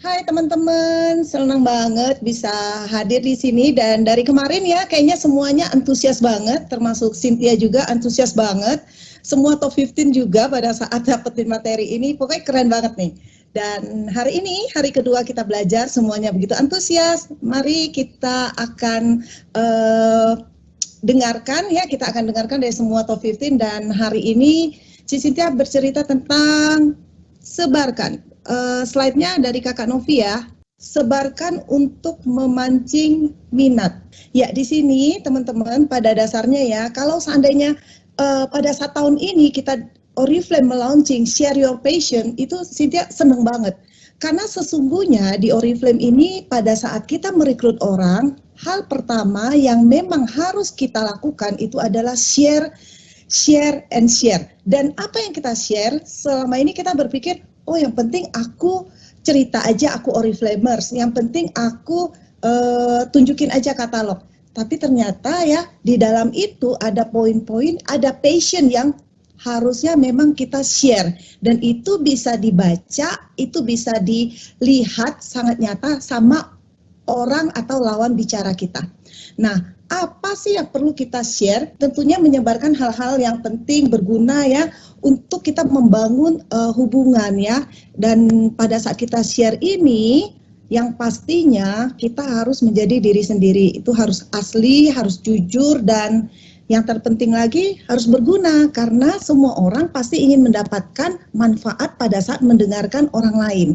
Hai teman-teman, senang banget bisa hadir di sini dan dari kemarin ya kayaknya semuanya antusias banget, termasuk Cynthia juga antusias banget. Semua top 15 juga pada saat dapetin materi ini, pokoknya keren banget nih. Dan hari ini, hari kedua kita belajar, semuanya begitu antusias. Mari kita akan dengarkan ya, kita akan dengarkan dari semua top 15 dan hari ini Cynthia bercerita tentang sebarkan. Slide-nya dari Kakak Novi ya. Sebarkan untuk memancing minat. Ya, di sini teman-teman pada dasarnya ya, kalau seandainya pada saat tahun ini kita Oriflame melaunching Share Your Passion, itu Cynthia seneng banget. Karena sesungguhnya di Oriflame ini pada saat kita merekrut orang, hal pertama yang memang harus kita lakukan itu adalah share and share. Dan apa yang kita share, selama ini kita berpikir, oh yang penting aku cerita aja aku Oriflamers, yang penting aku tunjukin aja katalog. Tapi ternyata ya di dalam itu ada poin-poin, ada passion yang harusnya memang kita share. Dan itu bisa dibaca, itu bisa dilihat sangat nyata sama orang atau lawan bicara kita. Nah, apa sih yang perlu kita share? Tentunya menyebarkan hal-hal yang penting, berguna ya, untuk kita membangun hubungan ya. Dan pada saat kita share ini, yang pastinya kita harus menjadi diri sendiri. Itu harus asli, harus jujur, dan yang terpenting lagi harus berguna. Karena semua orang pasti ingin mendapatkan manfaat pada saat mendengarkan orang lain.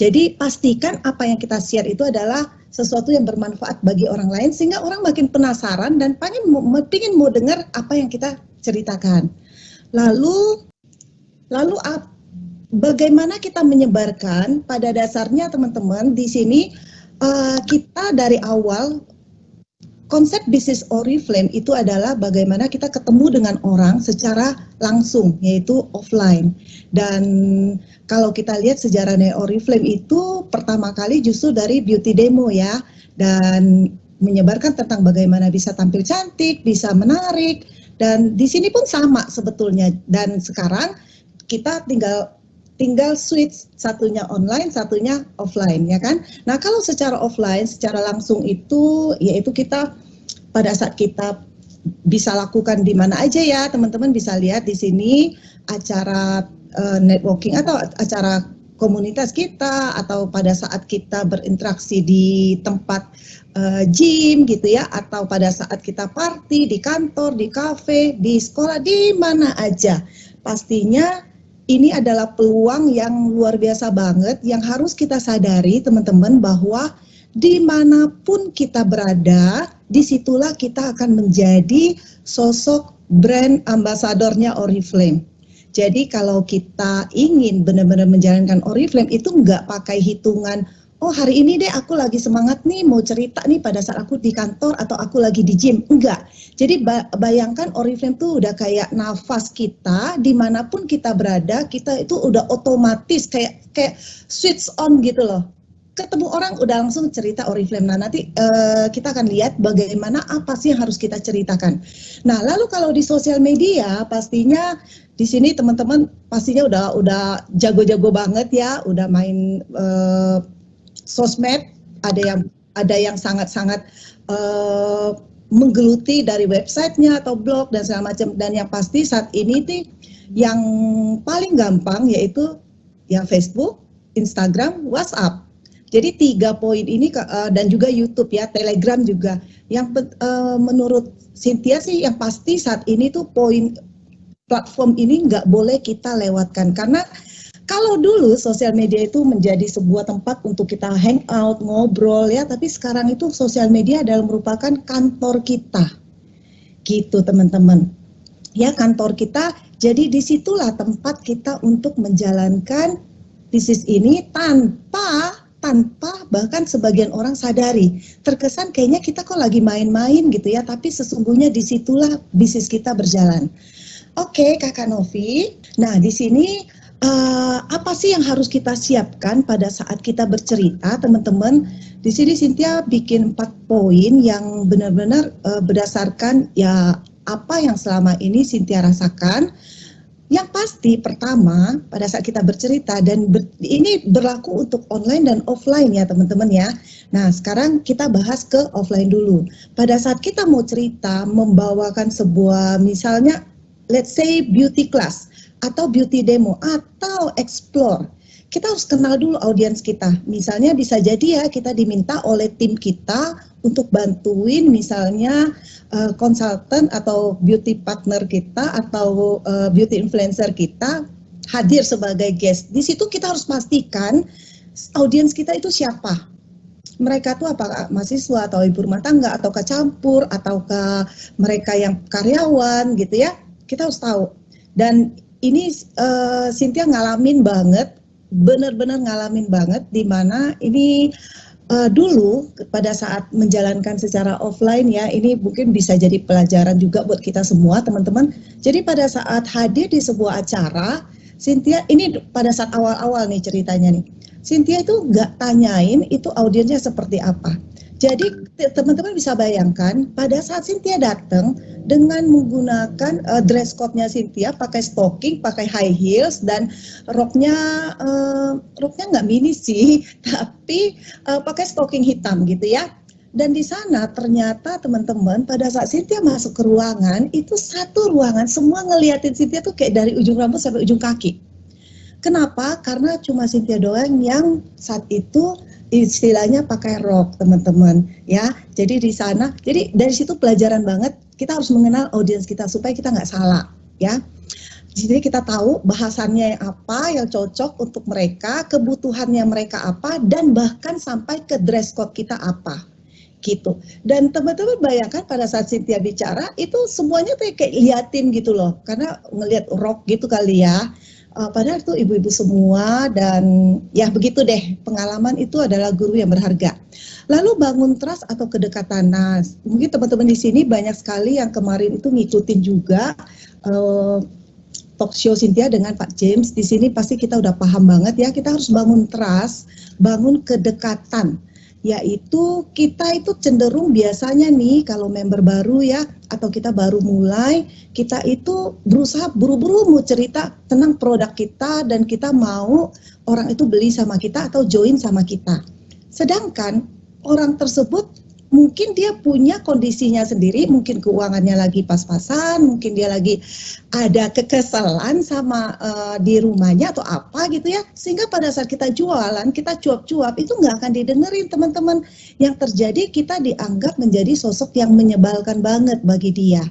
Jadi pastikan apa yang kita share itu adalah sesuatu yang bermanfaat bagi orang lain sehingga orang makin penasaran dan pengen mau dengar apa yang kita ceritakan. Lalu bagaimana kita menyebarkan? Pada dasarnya teman-teman di sini kita dari awal konsep bisnis Oriflame itu adalah bagaimana kita ketemu dengan orang secara langsung, yaitu offline. Dan kalau kita lihat sejarahnya Oriflame itu pertama kali justru dari beauty demo ya, dan menyebarkan tentang bagaimana bisa tampil cantik, bisa menarik, dan di sini pun sama sebetulnya. Dan sekarang kita tinggal switch, satunya online, satunya offline ya kan. Nah kalau secara offline, secara langsung itu yaitu kita pada saat kita bisa lakukan di mana aja ya, teman-teman bisa lihat di sini acara networking atau acara komunitas kita, atau pada saat kita berinteraksi di tempat gym gitu ya, atau pada saat kita party di kantor, di kafe, di sekolah, di mana aja. Pastinya ini adalah peluang yang luar biasa banget yang harus kita sadari teman-teman, bahwa dimanapun kita berada, disitulah kita akan menjadi sosok brand ambasadornya Oriflame. Jadi kalau kita ingin benar-benar menjalankan Oriflame itu nggak pakai hitungan, oh hari ini deh aku lagi semangat nih mau cerita nih pada saat aku di kantor atau aku lagi di gym. Enggak. Jadi bayangkan Oriflame tuh udah kayak nafas kita, dimanapun kita berada, kita itu udah otomatis kayak switch on gitu loh. Ketemu orang udah langsung cerita Oriflame. Nah nanti kita akan lihat bagaimana apa sih yang harus kita ceritakan. Nah lalu kalau di sosial media pastinya di sini teman-teman pastinya udah jago-jago banget ya, udah main sosmed, ada yang sangat-sangat menggeluti dari websitenya atau blog dan segala macam. Dan yang pasti saat ini nih yang paling gampang yaitu ya Facebook, Instagram, WhatsApp. Jadi 3 poin ini dan juga YouTube ya, Telegram juga. Yang menurut Cynthia sih yang pasti saat ini tuh poin platform ini nggak boleh kita lewatkan. Karena kalau dulu sosial media itu menjadi sebuah tempat untuk kita hangout, ngobrol ya, tapi sekarang itu sosial media adalah merupakan kantor kita. Gitu teman-teman. Ya kantor kita, jadi disitulah tempat kita untuk menjalankan bisnis ini tanpa bahkan sebagian orang sadari. Terkesan kayaknya kita kok lagi main-main gitu ya, tapi sesungguhnya disitulah bisnis kita berjalan. Oke, Kakak Novi. Nah, di sini apa sih yang harus kita siapkan pada saat kita bercerita, teman-teman? Di sini Cynthia bikin 4 poin yang benar-benar berdasarkan ya apa yang selama ini Cynthia rasakan. Yang pasti pertama pada saat kita bercerita dan ini berlaku untuk online dan offline ya teman-teman ya. Nah sekarang kita bahas ke offline dulu. Pada saat kita mau cerita membawakan sebuah misalnya let's say beauty class atau beauty demo atau explore. Kita harus kenal dulu audiens kita. Misalnya bisa jadi ya kita diminta oleh tim kita untuk bantuin misalnya konsultan atau beauty partner kita atau beauty influencer kita hadir sebagai guest. Di situ kita harus pastikan audiens kita itu siapa. Mereka tuh apakah mahasiswa atau ibu rumah tangga atau campur atau ke mereka yang karyawan gitu ya. Kita harus tahu. Dan ini Cynthia ngalamin banget, benar-benar ngalamin banget di mana ini dulu pada saat menjalankan secara offline ya, ini mungkin bisa jadi pelajaran juga buat kita semua teman-teman. Jadi pada saat hadir di sebuah acara, Cynthia ini pada saat awal-awal nih ceritanya nih, Cynthia itu nggak tanyain itu audiensnya seperti apa. Jadi teman-teman bisa bayangkan pada saat Cynthia datang dengan menggunakan dress code-nya Cynthia pakai stocking, pakai high heels dan roknya nggak mini sih, tapi pakai stocking hitam gitu ya. Dan di sana ternyata teman-teman pada saat Cynthia masuk ke ruangan itu satu ruangan semua ngeliatin Cynthia tuh kayak dari ujung rambut sampai ujung kaki. Kenapa? Karena cuma Cynthia doang yang saat itu istilahnya pakai rok teman-teman ya. Jadi di sana, jadi dari situ pelajaran banget kita harus mengenal audiens kita supaya kita nggak salah ya. Jadi kita tahu bahasannya yang apa yang cocok untuk mereka, kebutuhannya mereka apa, dan bahkan sampai ke dress code kita apa gitu. Dan teman-teman bayangkan pada saat Cynthia bicara itu semuanya kayak liatin gitu loh, karena ngelihat rok gitu kali ya. Padahal itu ibu-ibu semua dan ya begitu deh, pengalaman itu adalah guru yang berharga. Lalu bangun trust atau kedekatan. Nah, mungkin teman-teman di sini banyak sekali yang kemarin itu ngikutin juga talk show Cynthia dengan Pak James. Di sini pasti kita udah paham banget ya, kita harus bangun trust, bangun kedekatan. Yaitu kita itu cenderung biasanya nih kalau member baru ya atau kita baru mulai, kita itu berusaha buru-buru mau cerita tentang produk kita dan kita mau orang itu beli sama kita atau join sama kita. Sedangkan orang tersebut mungkin dia punya kondisinya sendiri, mungkin keuangannya lagi pas-pasan, mungkin dia lagi ada kekesalan sama di rumahnya atau apa gitu ya, sehingga pada saat kita jualan, kita cuap-cuap, itu nggak akan didengerin teman-teman. Yang terjadi kita dianggap menjadi sosok yang menyebalkan banget bagi dia.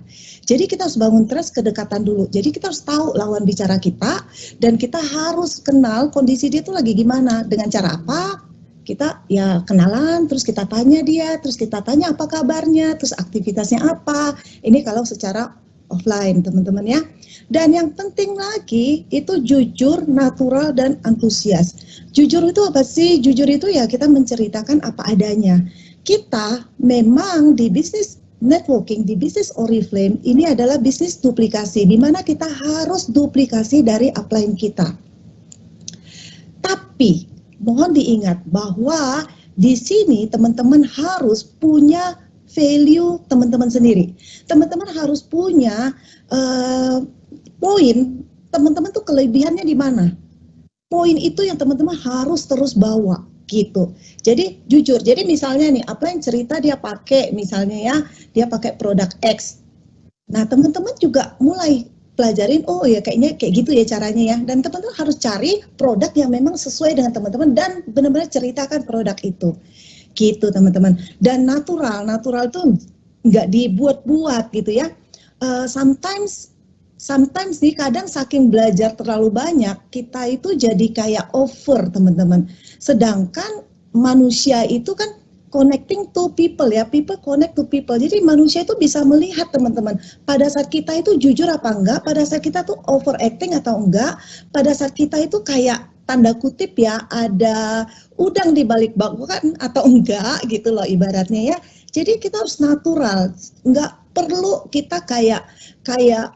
Jadi kita harus bangun trust kedekatan dulu. Jadi kita harus tahu lawan bicara kita dan kita harus kenal kondisi dia tuh lagi gimana, dengan cara apa. Kita ya kenalan, terus kita tanya dia, terus kita tanya apa kabarnya, terus aktivitasnya apa. Ini kalau secara offline teman-teman ya. Dan yang penting lagi itu jujur, natural, dan antusias. Jujur itu apa sih? Jujur itu ya kita menceritakan apa adanya. Kita memang di bisnis networking, di bisnis Oriflame ini adalah bisnis duplikasi, di mana kita harus duplikasi dari upline kita. Tapi mohon diingat bahwa di sini teman-teman harus punya value teman-teman sendiri. Teman-teman harus punya poin teman-teman tuh kelebihannya di mana. Poin itu yang teman-teman harus terus bawa gitu. Jadi jujur. Jadi misalnya nih apa yang cerita dia pakai misalnya ya, dia pakai produk X. Nah, teman-teman juga mulai pelajarin, oh ya kayaknya kayak gitu ya caranya ya. Dan teman-teman harus cari produk yang memang sesuai dengan teman-teman dan benar-benar ceritakan produk itu. Gitu teman-teman. Dan natural tuh nggak dibuat-buat gitu ya. Sometimes nih kadang saking belajar terlalu banyak, kita itu jadi kayak over teman-teman. Sedangkan manusia itu kan connecting to people ya, people connect to people. Jadi manusia itu bisa melihat teman-teman, pada saat kita itu jujur apa enggak, pada saat kita tuh overacting atau enggak, pada saat kita itu kayak tanda kutip ya, ada udang di balik bakwan atau enggak gitu loh ibaratnya ya. Jadi kita harus natural, enggak perlu kita kayak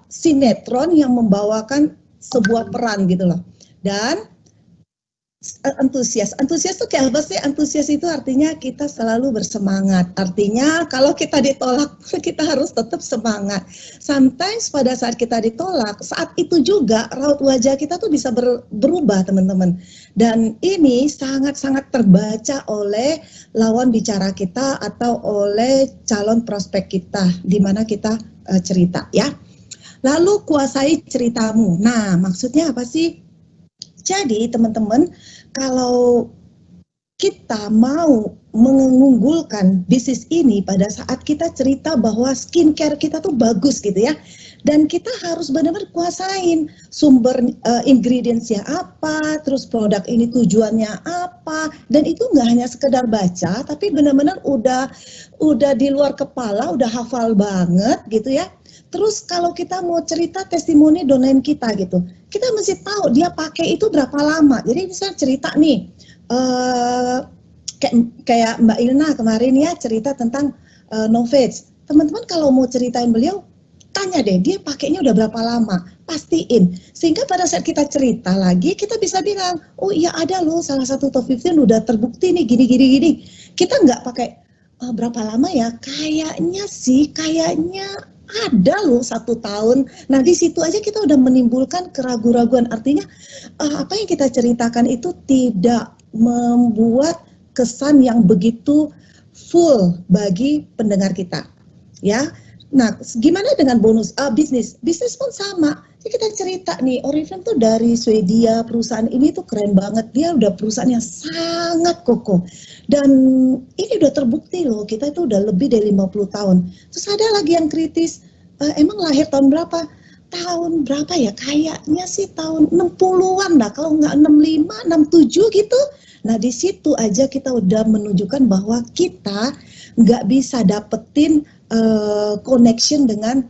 sinetron yang membawakan sebuah peran gitu loh. Dan Antusias. Antusias itu kayak apa sih? Antusias itu artinya kita selalu bersemangat. Artinya kalau kita ditolak, kita harus tetap semangat. Sometimes pada saat kita ditolak, saat itu juga raut wajah kita tuh bisa berubah, teman-teman. Dan ini sangat-sangat terbaca oleh lawan bicara kita atau oleh calon prospek kita, di mana kita cerita ya. Lalu kuasai ceritamu. Nah, maksudnya apa sih? Jadi teman-teman, kalau kita mau mengunggulkan bisnis ini pada saat kita cerita bahwa skincare kita tuh bagus gitu ya, dan kita harus benar-benar kuasain sumber ingredientsnya apa, terus produk ini tujuannya apa, dan itu nggak hanya sekedar baca, tapi benar-benar udah di luar kepala, udah hafal banget gitu ya. Terus kalau kita mau cerita testimoni domain kita gitu, kita mesti tahu dia pakai itu berapa lama. Jadi misalnya cerita nih, kayak Mbak Ilna kemarin ya cerita tentang Novage. Teman-teman kalau mau ceritain beliau, tanya deh dia pakainya udah berapa lama, pastiin. Sehingga pada saat kita cerita lagi, kita bisa bilang, oh iya ada loh salah satu top 15 udah terbukti nih gini. Kita nggak pakai berapa lama ya, kayaknya ada loh 1 tahun. Nah di situ aja kita udah menimbulkan keraguan-raguan. Artinya apa yang kita ceritakan itu tidak membuat kesan yang begitu full bagi pendengar kita, ya. Nah, gimana dengan bonus bisnis? Bisnis pun sama. Jadi kita cerita nih, Oriflame tuh dari Swedia, perusahaan ini tuh keren banget. Dia udah perusahaan yang sangat kokoh. Dan ini udah terbukti loh, kita itu udah lebih dari 50 tahun. Terus ada lagi yang kritis, emang lahir tahun berapa? Tahun berapa ya? Kayaknya sih tahun 60-an lah, kalau nggak 65, 67 gitu. Nah di situ aja kita udah menunjukkan bahwa kita nggak bisa dapetin connection dengan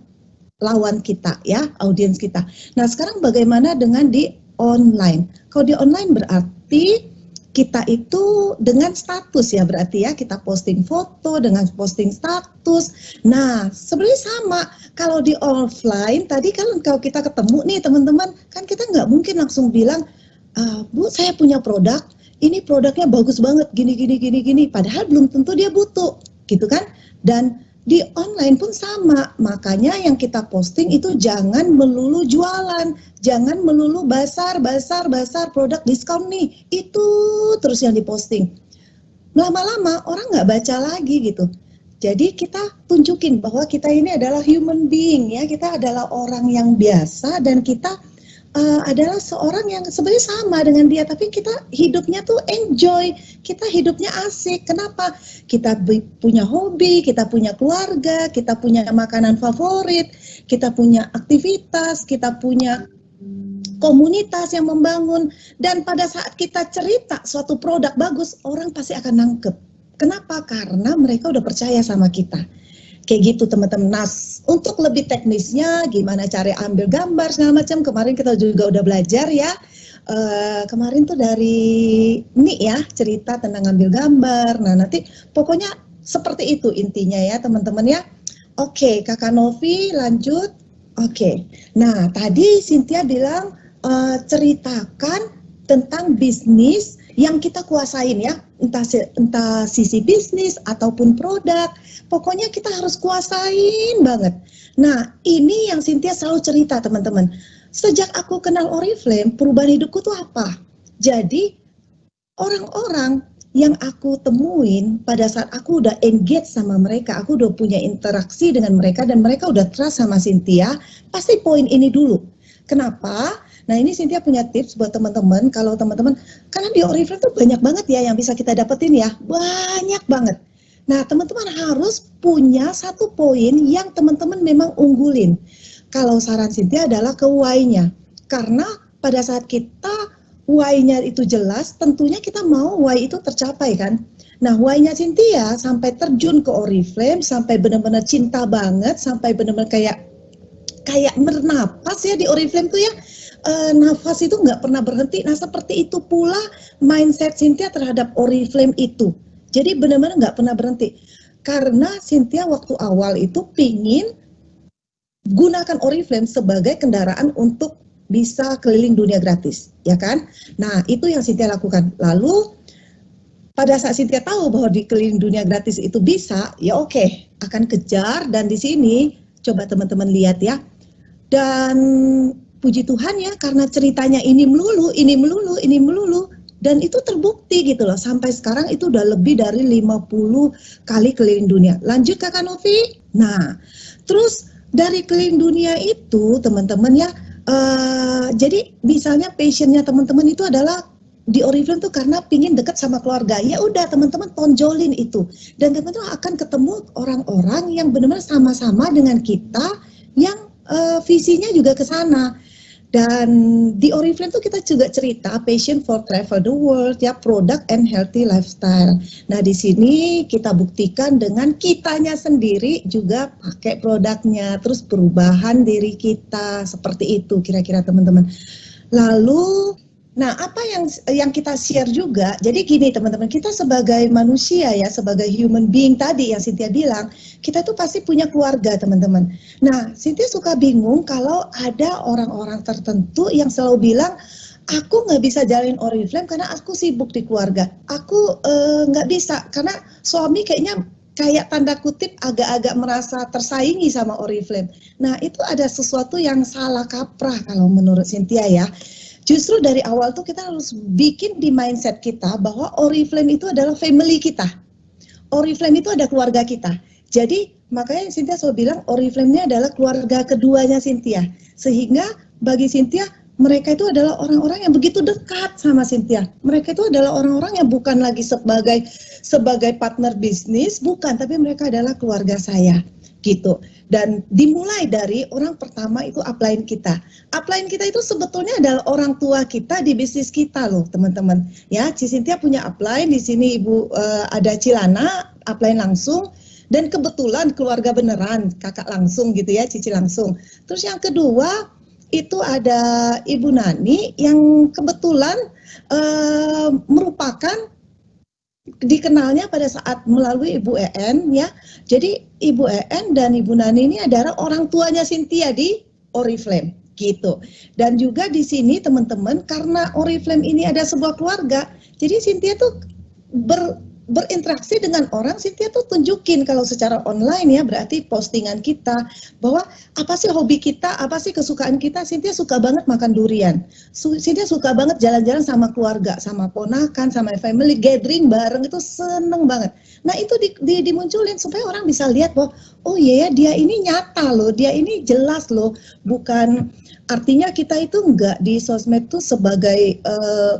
lawan kita ya, audiens kita. Nah sekarang bagaimana dengan di online? Kalau di online berarti kita itu dengan status ya, berarti ya kita posting foto dengan posting status. Nah sebenarnya sama. Kalau di offline tadi kan kalau kita ketemu nih teman-teman, kan kita nggak mungkin langsung bilang, Bu saya punya produk, ini produknya bagus banget gini. Padahal belum tentu dia butuh, gitu kan? Dan di online pun sama, makanya yang kita posting itu jangan melulu jualan, jangan melulu basar produk diskon nih, itu terus yang diposting. Lama-lama orang nggak baca lagi gitu. Jadi kita tunjukin bahwa kita ini adalah human being ya, kita adalah orang yang biasa dan kita adalah seorang yang sebenarnya sama dengan dia, tapi kita hidupnya tuh enjoy, kita hidupnya asik. Kenapa? Kita punya hobi, kita punya keluarga, kita punya makanan favorit, kita punya aktivitas, kita punya komunitas yang membangun. Dan pada saat kita cerita suatu produk bagus, orang pasti akan nangkep. Kenapa? Karena mereka udah percaya sama kita. Kayak gitu teman-teman. Nah, untuk lebih teknisnya gimana cara ambil gambar segala macam, kemarin kita juga udah belajar ya. Kemarin tuh dari Ni ya cerita tentang ambil gambar. Nah nanti pokoknya seperti itu intinya ya teman-teman ya. Oke, Kakak Novi lanjut. Oke. Nah tadi Cynthia bilang ceritakan tentang bisnis yang kita kuasain ya, entah sisi bisnis ataupun produk, pokoknya kita harus kuasain banget. Nah ini yang Cynthia selalu cerita teman-teman, sejak aku kenal Oriflame, perubahan hidupku tuh apa? Jadi orang-orang yang aku temuin pada saat aku udah engage sama mereka, aku udah punya interaksi dengan mereka dan mereka udah trust sama Cynthia, pasti poin ini dulu. Kenapa? Nah ini Cynthia punya tips buat teman-teman, kalau teman-teman, karena di Oriflame tuh banyak banget ya yang bisa kita dapetin ya, banyak banget. Nah teman-teman harus punya satu poin yang teman-teman memang unggulin. Kalau saran Cynthia adalah ke why-nya, karena pada saat kita why-nya itu jelas, tentunya kita mau why itu tercapai kan. Nah why-nya Cynthia sampai terjun ke Oriflame, sampai benar-benar cinta banget, sampai benar-benar kayak bernapas ya di Oriflame tuh ya. Nafas itu nggak pernah berhenti. Nah seperti itu pula mindset Cynthia terhadap Oriflame itu. Jadi benar-benar nggak pernah berhenti. Karena Cynthia waktu awal itu pingin gunakan Oriflame sebagai kendaraan untuk bisa keliling dunia gratis, ya kan? Nah, itu yang Cynthia lakukan. Lalu pada saat Cynthia tahu bahwa di keliling dunia gratis itu bisa, ya oke, akan kejar. Dan di sini coba teman-teman lihat ya. Dan puji Tuhan ya, karena ceritanya ini melulu, ini melulu, ini melulu, dan itu terbukti gitu loh. Sampai sekarang itu udah lebih dari 50 kali keliling dunia. Lanjut Kakak Novi. Nah, terus dari keliling dunia itu teman-teman ya, jadi misalnya passionnya teman-teman itu adalah di Oriflame tuh karena pingin deket sama keluarga. Ya udah teman-teman tonjolin itu. Dan teman-teman akan ketemu orang-orang yang benar-benar sama-sama dengan kita yang visinya juga ke sana. Dan di Oriflame tuh kita juga cerita passion for travel the world ya, product and healthy lifestyle. Nah, di sini kita buktikan dengan kitanya sendiri juga pakai produknya, terus perubahan diri kita seperti itu kira-kira teman-teman. Lalu nah, apa yang kita share juga, jadi gini teman-teman, kita sebagai manusia ya, sebagai human being tadi yang Cynthia bilang, kita tuh pasti punya keluarga teman-teman. Nah, Cynthia suka bingung kalau ada orang-orang tertentu yang selalu bilang, aku nggak bisa jalin Oriflame karena aku sibuk di keluarga. Aku nggak bisa, karena suami kayaknya kayak tanda kutip agak-agak merasa tersaingi sama Oriflame. Nah, itu ada sesuatu yang salah kaprah kalau menurut Cynthia ya. Justru dari awal tuh kita harus bikin di mindset kita bahwa Oriflame itu adalah family kita. Oriflame itu ada keluarga kita. Jadi makanya Cynthia selalu bilang Oriflame-nya adalah keluarga keduanya Cynthia. Sehingga bagi Cynthia mereka itu adalah orang-orang yang begitu dekat sama Cynthia. Mereka itu adalah orang-orang yang bukan lagi sebagai partner bisnis, bukan, tapi mereka adalah keluarga saya gitu. Dan dimulai dari orang pertama itu upline kita. Upline kita itu sebetulnya adalah orang tua kita di bisnis kita loh, teman-teman. Ya, Cynthia punya upline di sini Ibu ada Cilana, upline langsung. Dan kebetulan keluarga beneran, kakak langsung gitu ya, Cici langsung. Terus yang kedua itu ada Ibu Nani yang kebetulan merupakan dikenalnya pada saat melalui Ibu EN ya. Jadi Ibu EN dan Ibu Nani ini adalah orang tuanya Cynthia di Oriflame gitu. Dan juga di sini teman-teman, karena Oriflame ini ada sebuah keluarga, jadi Cynthia tuh berinteraksi dengan orang. Cynthia tuh tunjukin kalau secara online ya, berarti postingan kita bahwa apa sih hobi kita, apa sih kesukaan kita. Cynthia suka banget makan durian, Cynthia suka banget jalan-jalan sama keluarga, sama ponakan, sama family gathering bareng, itu seneng banget. Nah itu dimunculin supaya orang bisa lihat bahwa oh iya ya, dia ini nyata loh, dia ini jelas loh, bukan artinya kita itu enggak di sosmed tuh sebagai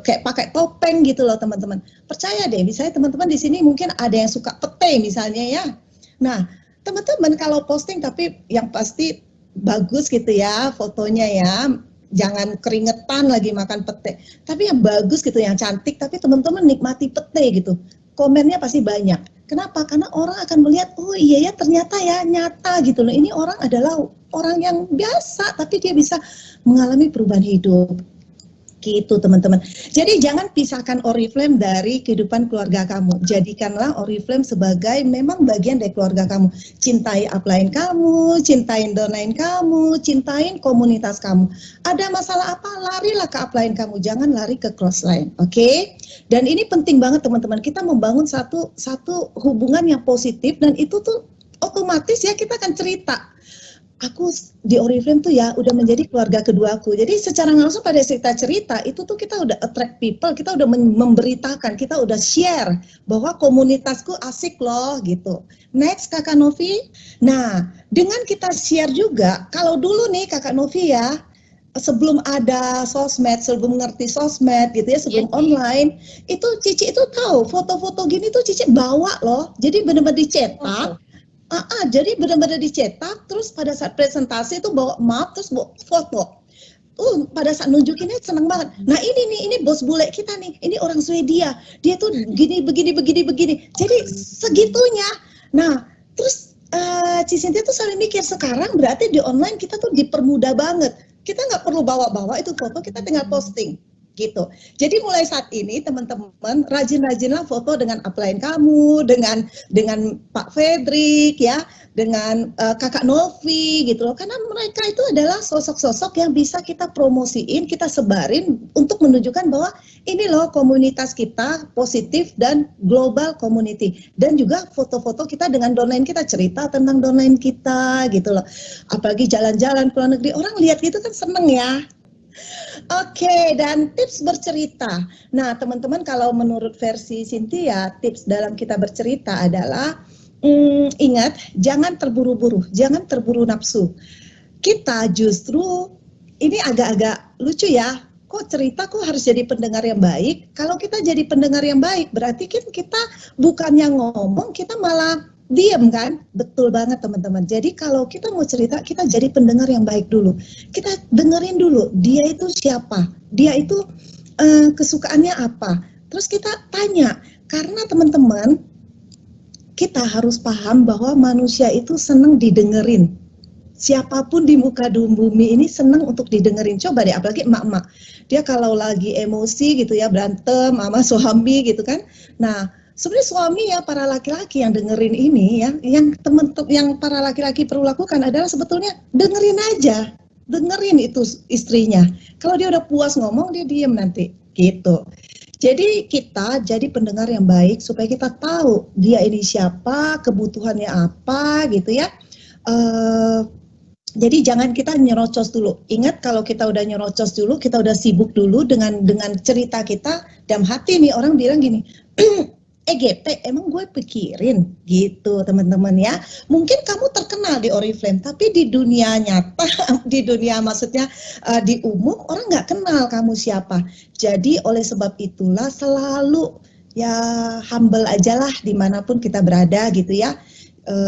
kayak pakai topeng gitu loh teman-teman. Percaya deh, misalnya teman-teman di sini mungkin ada yang suka pete misalnya ya. Nah, teman-teman kalau posting tapi yang pasti bagus gitu ya fotonya ya. Jangan keringetan lagi makan pete. Tapi yang bagus gitu, yang cantik, tapi teman-teman nikmati pete gitu. Komennya pasti banyak. Kenapa? Karena orang akan melihat, oh iya ya ternyata ya nyata gitu loh. Ini orang adalah orang yang biasa, tapi dia bisa mengalami perubahan hidup. Gitu teman-teman. Jadi jangan pisahkan Oriflame dari kehidupan keluarga kamu. Jadikanlah Oriflame sebagai memang bagian dari keluarga kamu. Cintai upline kamu, cintain downline kamu, cintain komunitas kamu. Ada masalah apa? Larilah ke upline kamu, jangan lari ke crossline. Oke? Dan ini penting banget teman-teman. Kita membangun satu hubungan yang positif, dan itu tuh otomatis ya kita akan cerita. Aku di Oriflame tuh ya udah menjadi keluarga keduaku. Jadi secara langsung pada cerita itu tuh kita udah attract people, kita udah memberitakan, kita udah share bahwa komunitasku asik loh gitu. Next Kakak Novi. Nah, dengan kita share juga, kalau dulu nih Kakak Novi ya, sebelum ada sosmed, sebelum mengerti sosmed gitu ya, sebelum online, itu Cici itu tahu foto-foto gini tuh Cici bawa loh. Jadi benar-benar dicetak. Jadi benar-benar dicetak, terus pada saat presentasi itu bawa map, terus bawa foto. Pada saat nunjukinnya seneng banget. Nah ini bos bule kita nih, ini orang Swedia, dia tuh begini. Jadi segitunya. Nah terus Cicintia tuh selalu mikir, sekarang berarti di online kita tuh dipermudah banget. Kita nggak perlu bawa-bawa itu foto, kita tinggal posting. gitu. Jadi mulai saat ini teman-teman rajin-rajinlah foto dengan upline kamu, dengan Pak Fredrik ya, dengan Kakak Novi gitu loh. Karena mereka itu adalah sosok-sosok yang bisa kita promosiin, kita sebarin untuk menunjukkan bahwa ini loh komunitas kita positif dan global community. Dan juga foto-foto kita dengan downline kita, cerita tentang downline kita gitu loh. Apalagi jalan-jalan ke luar negeri, orang lihat gitu kan seneng ya. Oke, dan tips bercerita. Nah, teman-teman, kalau menurut versi Cynthia, tips dalam kita bercerita adalah ingat, jangan terburu-buru, jangan terburu nafsu. Kita justru ini agak-agak lucu ya. Kok cerita kok harus jadi pendengar yang baik? Kalau kita jadi pendengar yang baik, berarti kan kita bukannya ngomong, kita malah diem kan? Betul banget teman-teman. Jadi kalau kita mau cerita, kita jadi pendengar yang baik dulu. Kita dengerin dulu, dia itu siapa? Dia itu kesukaannya apa? Terus kita tanya, karena teman-teman, kita harus paham bahwa manusia itu senang didengerin. Siapapun di muka bumi ini senang untuk didengerin. Coba deh, apalagi emak-emak. Dia kalau lagi emosi gitu ya, berantem sama suami gitu kan. Nah, sebenarnya suami ya, para laki-laki yang dengerin ini ya, yang para laki-laki perlu lakukan adalah sebetulnya dengerin aja. Dengerin itu istrinya. Kalau dia udah puas ngomong, dia diem nanti. Gitu. Jadi kita jadi pendengar yang baik supaya kita tahu dia ini siapa, kebutuhannya apa gitu ya. Jadi jangan kita nyerocos dulu. Ingat kalau kita udah nyerocos dulu, kita udah sibuk dulu dengan cerita kita, dalam hati nih orang bilang gini, EGP emang gue pikirin gitu teman-teman ya. Mungkin kamu terkenal di Oriflame, tapi di dunia nyata, di dunia maksudnya di umum orang nggak kenal kamu siapa. Jadi oleh sebab itulah selalu ya humble aja lah dimanapun kita berada gitu ya.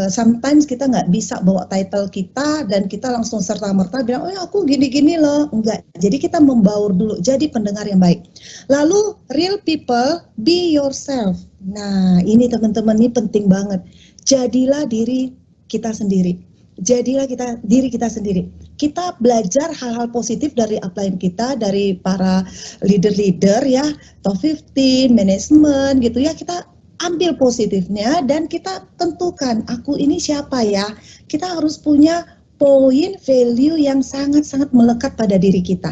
Sometimes kita nggak bisa bawa title kita dan kita langsung serta-merta bilang, oh ya aku gini-gini loh. Enggak, jadi kita membaur dulu, jadi pendengar yang baik. Lalu, real people, be yourself. Nah, ini teman-teman, ini penting banget. Jadilah diri kita sendiri. Jadilah diri kita sendiri. Kita belajar hal-hal positif dari upline kita, dari para leader-leader ya, top 15, manajemen gitu ya, kita ambil positifnya dan kita tentukan aku ini siapa ya. Kita harus punya poin value yang sangat-sangat melekat pada diri kita.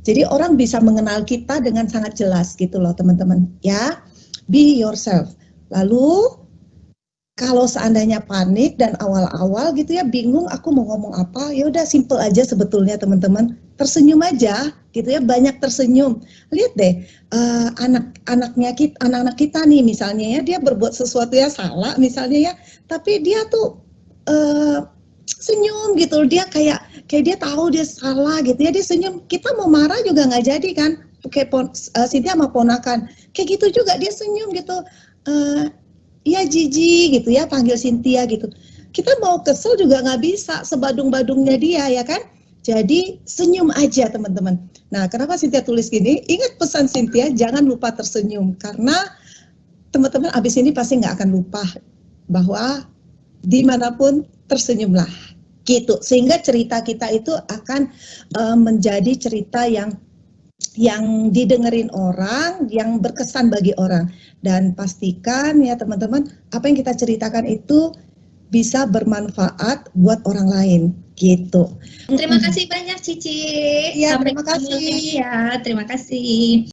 Jadi orang bisa mengenal kita dengan sangat jelas gitu loh teman-teman ya. Be yourself. Lalu kalau seandainya panik dan awal-awal gitu ya bingung aku mau ngomong apa, ya udah simple aja sebetulnya teman-teman. Tersenyum aja gitu ya, banyak tersenyum. Lihat deh anak-anak kita nih misalnya ya, dia berbuat sesuatu yang salah misalnya ya, tapi dia tuh senyum gitu, dia kayak dia tahu dia salah gitu ya, dia senyum. Kita mau marah juga nggak jadi kan, kayak Cynthia sama ponakan kayak gitu juga, dia senyum gitu, ya Gigi gitu ya, panggil Cynthia gitu. Kita mau kesel juga nggak bisa, sebadung-badungnya dia ya kan. Jadi senyum aja teman-teman. Nah, kenapa Cynthia tulis gini? Ingat pesan Cynthia, jangan lupa tersenyum. Karena teman-teman abis ini pasti nggak akan lupa bahwa dimanapun tersenyumlah. Gitu. Sehingga cerita kita itu akan menjadi cerita yang didengerin orang, yang berkesan bagi orang. Dan pastikan ya teman-teman, apa yang kita ceritakan itu bisa bermanfaat buat orang lain. Gitu. Terima kasih banyak Cici. Ya, Sampai terima kasih. Ya, terima kasih.